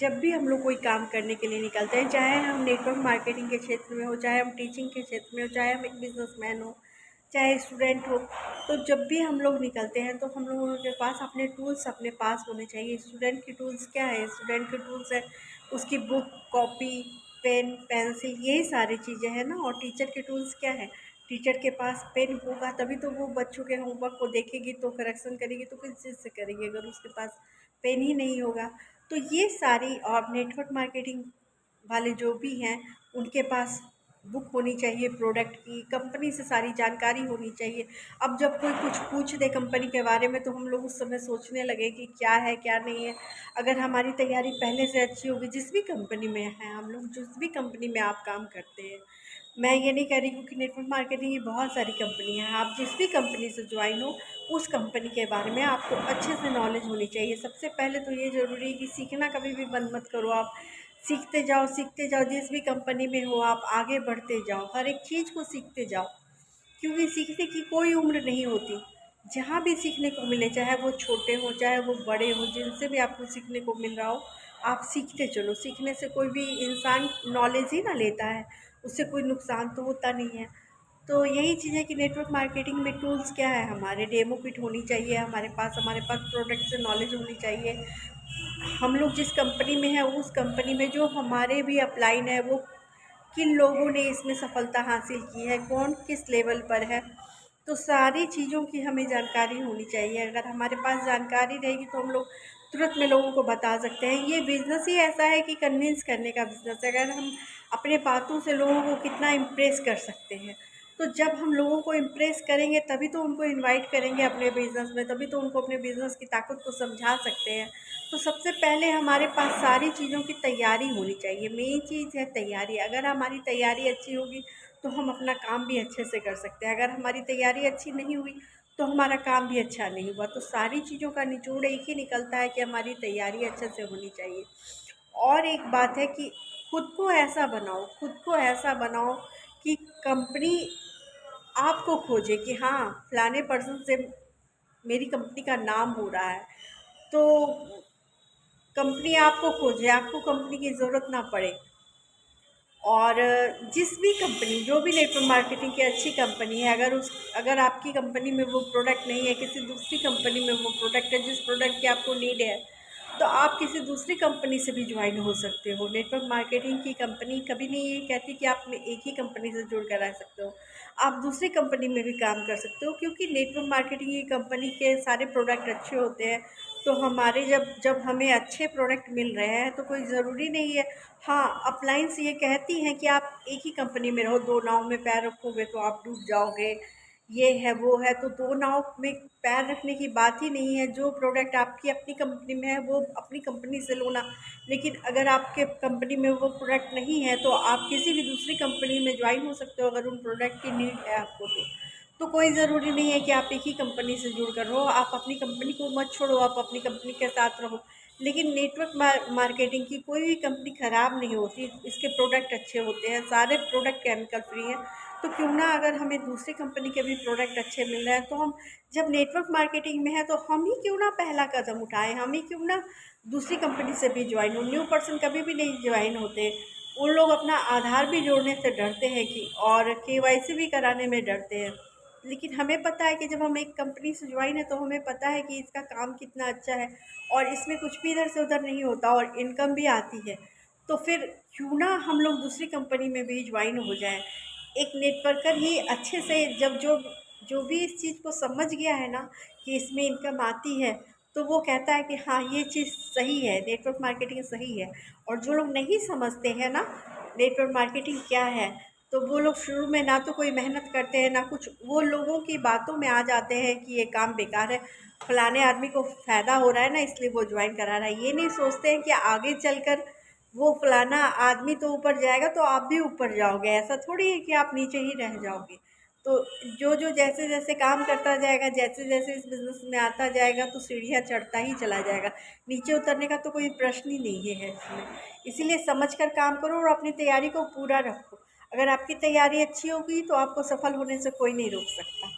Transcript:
जब भी हम लोग कोई काम करने के लिए निकलते हैं, चाहे हम नेटवर्क मार्केटिंग के क्षेत्र में हो, चाहे हम टीचिंग के क्षेत्र में हो, चाहे हम एक बिजनेसमैन हो, चाहे स्टूडेंट हो, तो जब भी हम लोग निकलते हैं तो हम लोगों के पास अपने टूल्स अपने पास होने चाहिए। स्टूडेंट की टूल्स क्या है? स्टूडेंट के टूल्स है उसकी बुक, कॉपी, पेन, पेंसिल, यही सारी चीज़ें हैं ना। और टीचर के टूल्स क्या है? टीचर के पास पेन होगा तभी तो वो बच्चों के होमवर्क को देखेगी, तो करेक्शन करेगी, तो किस चीज़ से करेगी अगर उसके पास पेन ही नहीं होगा। तो ये सारी, और नेटवर्क मार्केटिंग वाले जो भी हैं उनके पास बुक होनी चाहिए प्रोडक्ट की, कंपनी से सारी जानकारी होनी चाहिए। अब जब कोई कुछ पूछ दे कंपनी के बारे में तो हम लोग उस समय सोचने लगे कि क्या है क्या नहीं है। अगर हमारी तैयारी पहले से अच्छी होगी, जिस भी कंपनी में है हम लोग, जिस भी कंपनी में आप काम करते हैं, मैं ये नहीं कह रही हूँ कि नेटवर्क मार्केटिंग की बहुत सारी कंपनी है, आप जिस भी कंपनी से ज्वाइन हो उस कंपनी के बारे में आपको अच्छे से नॉलेज होनी चाहिए। सबसे पहले तो ये ज़रूरी है कि सीखना कभी भी बंद मत करो आप। सीखते जाओ, जिस भी कंपनी में हो आप आगे बढ़ते जाओ, हर एक चीज़ को सीखते जाओ, क्योंकि सीखने की कोई उम्र नहीं होती। जहाँ भी सीखने को मिले, चाहे वो छोटे हों चाहे वो बड़े हों, जिनसे भी आपको सीखने को मिल रहा हो आप सीखते चलो। सीखने से कोई भी इंसान नॉलेज ही ना लेता है, उससे कोई नुकसान तो होता नहीं है। तो यही चीज़ है कि नेटवर्क मार्केटिंग में टूल्स क्या है? हमारे डेमो किट होनी चाहिए हमारे पास प्रोडक्ट से नॉलेज होनी चाहिए। हम लोग जिस कंपनी में हैं उस कंपनी में जो हमारे भी अपलाइन है वो किन लोगों ने इसमें सफलता हासिल की है, कौन किस लेवल पर है, तो सारी चीज़ों की हमें जानकारी होनी चाहिए। अगर हमारे पास जानकारी रहेगी तो हम लोग तुरंत में लोगों को बता सकते हैं। ये बिज़नेस ही ऐसा है कि कन्विंस करने का बिज़नेस है। अगर हम अपने बातों से लोगों को कितना इम्प्रेस कर सकते हैं, तो जब हम लोगों को इम्प्रेस करेंगे तभी तो उनको इनवाइट करेंगे अपने बिज़नेस में, तभी तो उनको अपने बिज़नेस की ताकत को समझा सकते हैं। तो सबसे पहले हमारे पास सारी चीज़ों की तैयारी होनी चाहिए। मेन चीज़ है तैयारी। अगर हमारी तैयारी अच्छी होगी तो हम अपना काम भी अच्छे से कर सकते हैं। अगर हमारी तैयारी अच्छी नहीं हुई तो हमारा काम भी अच्छा नहीं हुआ। तो सारी चीज़ों का निचोड़ एक ही निकलता है कि हमारी तैयारी अच्छे से होनी चाहिए। और एक बात है कि खुद को ऐसा बनाओ कि कंपनी आपको खोजे कि हाँ, फलाने पर्सन से मेरी कंपनी का नाम हो रहा है। तो कंपनी आपको खोजे, आपको कंपनी की ज़रूरत ना पड़े। और जिस भी कंपनी, जो भी नेटवर्क मार्केटिंग की अच्छी कंपनी है, अगर आपकी कंपनी में वो प्रोडक्ट नहीं है, किसी दूसरी कंपनी में वो प्रोडक्ट है जिस प्रोडक्ट की आपको नीड है, तो आप किसी दूसरी कंपनी से भी ज्वाइन हो सकते हो। नेटवर्क मार्केटिंग की कंपनी कभी नहीं ये कहती कि आप एक ही कंपनी से जुड़ कर रह सकते हो, आप दूसरी कंपनी में भी काम कर सकते हो, क्योंकि नेटवर्क मार्केटिंग की कंपनी के सारे प्रोडक्ट अच्छे होते हैं। तो हमारे जब जब हमें अच्छे प्रोडक्ट मिल रहे हैं तो कोई ज़रूरी नहीं है। हाँ, अपलाइंस ये कहती हैं कि आप एक ही कंपनी में रहो, दो नाव में पैर रखोगे तो आप डूब जाओगे, ये है वो है। तो दो नाव में पैर रखने की बात ही नहीं है। जो प्रोडक्ट आपकी अपनी कंपनी में है वो अपनी कंपनी से लो ना। लेकिन अगर आपके कंपनी में वो प्रोडक्ट नहीं है तो आप किसी भी दूसरी कंपनी में ज्वाइन हो सकते हो, अगर उन प्रोडक्ट की नीड है आपको तो कोई ज़रूरी नहीं है कि आप एक ही कंपनी से जुड़ कर रहो। आप अपनी कंपनी को मत छोड़ो, आप अपनी कंपनी के साथ रहो। लेकिन नेटवर्क मार्केटिंग की कोई भी कंपनी ख़राब नहीं होती, इसके प्रोडक्ट अच्छे होते हैं, सारे प्रोडक्ट केमिकल फ्री हैं। तो क्यों ना, अगर हमें दूसरी कंपनी के भी प्रोडक्ट अच्छे मिल रहे हैं तो हम, जब नेटवर्क मार्केटिंग में है तो हम ही क्यों ना पहला कदम उठाएं, हम ही क्यों ना दूसरी कंपनी से भी ज्वाइन हो। न्यू पर्सन कभी भी नहीं ज्वाइन होते। उन लोग अपना आधार भी जोड़ने से डरते हैं कि, और केवाईसी भी कराने में डरते हैं। लेकिन हमें पता है कि जब हम एक कंपनी से ज्वाइन है तो हमें पता है कि इसका काम कितना अच्छा है और इसमें कुछ भी इधर से उधर नहीं होता और इनकम भी आती है। तो फिर क्यों ना हम लोग दूसरी कंपनी में भी ज्वाइन हो जाएं। एक नेटवर्कर ही अच्छे से, जब जो जो भी इस चीज़ को समझ गया है ना कि इसमें इनकम आती है, तो वो कहता है कि हाँ, ये चीज़ सही है, नेटवर्क मार्केटिंग सही है। और जो लोग नहीं समझते हैं ना नेटवर्क मार्केटिंग क्या है, तो वो लोग शुरू में ना तो कोई मेहनत करते हैं ना कुछ, वो लोगों की बातों में आ जाते हैं कि ये काम बेकार है, फलाने आदमी को फ़ायदा हो रहा है ना इसलिए वो ज्वाइन करा रहा है। ये नहीं सोचते हैं कि आगे चलकर वो फलाना आदमी तो ऊपर जाएगा तो आप भी ऊपर जाओगे। ऐसा थोड़ी है कि आप नीचे ही रह जाओगे। तो जो जो जैसे जैसे काम करता जाएगा, जैसे जैसे इस बिज़नेस में आता जाएगा तो सीढ़ियाँ चढ़ता ही चला जाएगा। नीचे उतरने का तो कोई प्रश्न ही नहीं है इसमें। इसीलिए समझ कर काम करो और अपनी तैयारी को पूरा रखो। अगर आपकी तैयारी अच्छी होगी तो आपको सफल होने से कोई नहीं रोक सकता।